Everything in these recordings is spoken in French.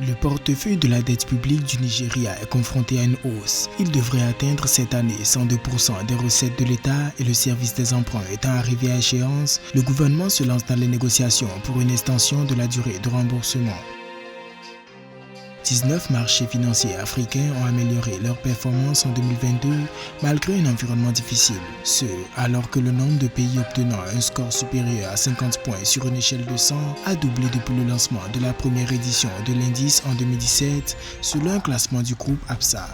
Le portefeuille de la dette publique du Nigeria est confronté à une hausse. Il devrait atteindre cette année 102% des recettes de l'État et le service des emprunts étant arrivé à échéance, le gouvernement se lance dans les négociations pour une extension de la durée de remboursement. 19 marchés financiers africains ont amélioré leur performance en 2022 malgré un environnement difficile. Ce, alors que le nombre de pays obtenant un score supérieur à 50 points sur une échelle de 100 a doublé depuis le lancement de la première édition de l'indice en 2017 selon un classement du groupe APSA.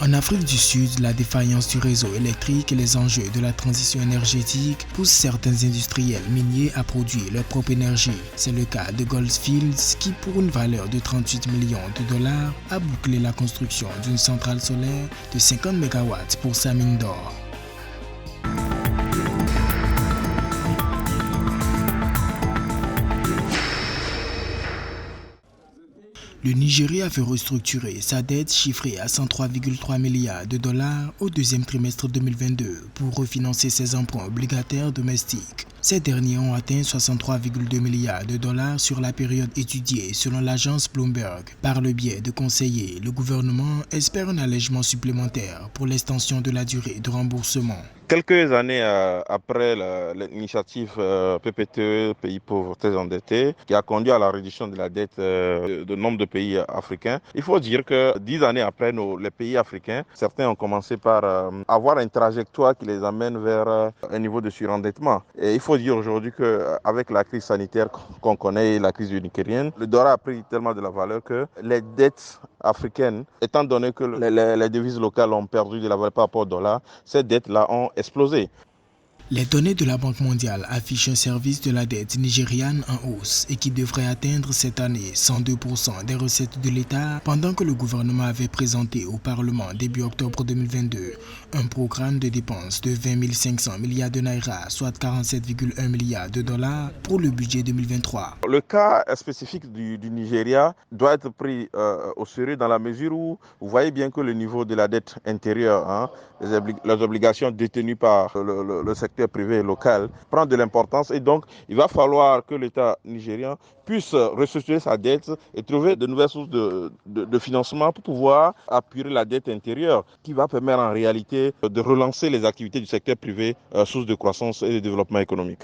En Afrique du Sud, la défaillance du réseau électrique et les enjeux de la transition énergétique poussent certains industriels miniers à produire leur propre énergie. C'est le cas de Gold Fields qui, pour une valeur de 38 millions de dollars, a bouclé la construction d'une centrale solaire de 50 MW pour sa mine d'or. Le Nigeria veut restructurer sa dette chiffrée à 103,3 milliards de dollars au deuxième trimestre 2022 pour refinancer ses emprunts obligataires domestiques. Ces derniers ont atteint 63,2 milliards de dollars sur la période étudiée selon l'agence Bloomberg. Par le biais de conseillers, le gouvernement espère un allègement supplémentaire pour l'extension de la durée de remboursement. Quelques années après l'initiative PPTE, pays pauvres très endettés, qui a conduit à la réduction de la dette de nombre de pays africains, il faut dire que 10 années après, les pays africains, certains ont commencé par avoir une trajectoire qui les amène vers un niveau de surendettement. Et il faut dire aujourd'hui qu'avec la crise sanitaire qu'on connaît, la crise nigérienne, le dollar a pris tellement de la valeur que les dettes africaines, étant donné que les devises locales ont perdu de la valeur par rapport au dollar, ces dettes-là ont explosé. Les données de la Banque mondiale affichent un service de la dette nigériane en hausse et qui devrait atteindre cette année 102% des recettes de l'État pendant que le gouvernement avait présenté au Parlement début octobre 2022 un programme de dépenses de 20 500 milliards de naira, soit 47,1 milliards de dollars pour le budget 2023. Le cas spécifique du Nigeria doit être pris au sérieux dans la mesure où vous voyez bien que le niveau de la dette intérieure, les obligations détenues par le secteur privé et local prend de l'importance et donc il va falloir que l'État nigérien puisse restructurer sa dette et trouver de nouvelles sources de financement pour pouvoir appuyer la dette intérieure qui va permettre en réalité de relancer les activités du secteur privé, source de croissance et de développement économique.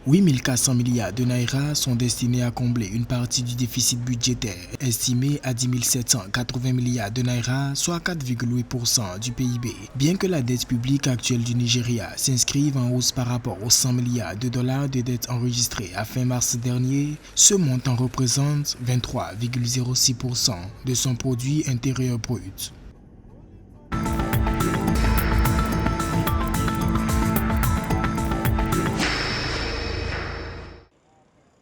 8 400 milliards de naira sont destinés à combler une partie du déficit budgétaire, estimé à 10 780 milliards de naira, soit 4,8% du PIB. Bien que la dette publique actuelle du Nigeria s'inscrive en hausse par rapport aux 100 milliards de dollars de dettes enregistrées à fin mars dernier, ce montant représente 23,06% de son produit intérieur brut.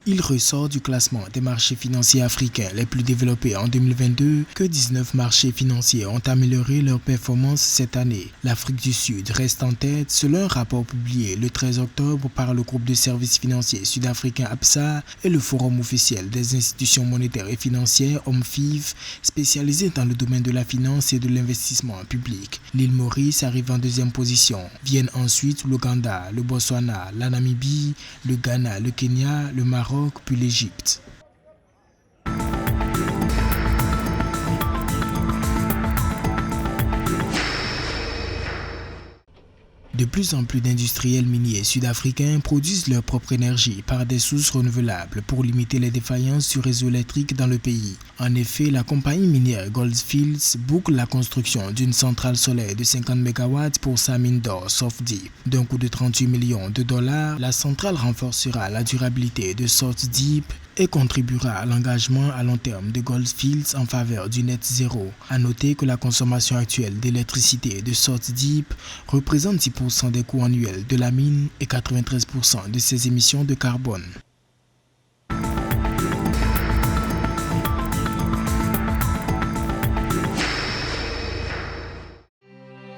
Il ressort du classement des marchés financiers africains les plus développés en 2022 que 19 marchés financiers ont amélioré leur performance cette année. L'Afrique du Sud reste en tête selon un rapport publié le 13 octobre par le groupe de services financiers sud-africain APSA et le Forum officiel des institutions monétaires et financières OMFIF spécialisé dans le domaine de la finance et de l'investissement public. L'île Maurice arrive en deuxième position. Viennent ensuite l'Ouganda, le Botswana, la Namibie, le Ghana, le Kenya, le Maroc puis l'Égypte. De plus en plus d'industriels miniers sud-africains produisent leur propre énergie par des sources renouvelables pour limiter les défaillances du réseau électrique dans le pays. En effet, la compagnie minière Gold Fields boucle la construction d'une centrale solaire de 50 MW pour sa mine d'or South Deep. D'un coût de 38 millions de dollars, la centrale renforcera la durabilité de South Deep et contribuera à l'engagement à long terme de Gold Fields en faveur du net zéro. À noter que la consommation actuelle d'électricité de South Deep représente 10% des coûts annuels de la mine et 93% de ses émissions de carbone.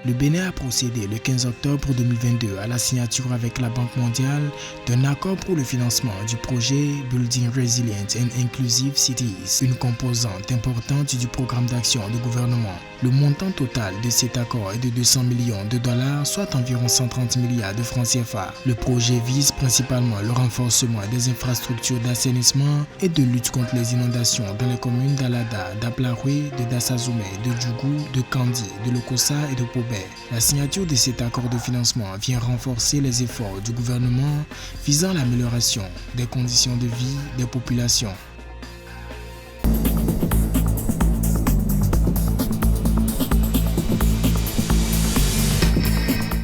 Le Bénin a procédé le 15 octobre 2022 à la signature avec la Banque mondiale d'un accord pour le financement du projet Building Resilient and Inclusive Cities, une composante importante du programme d'action du gouvernement. Le montant total de cet accord est de 200 millions de dollars, soit environ 130 milliards de francs CFA. Le projet vise principalement le renforcement des infrastructures d'assainissement et de lutte contre les inondations dans les communes d'Alada, d'Aplaroué, de Dassazoumé, de Djougou, de Kandi, de Lokossa et de Pobé. La signature de cet accord de financement vient renforcer les efforts du gouvernement visant l'amélioration des conditions de vie des populations.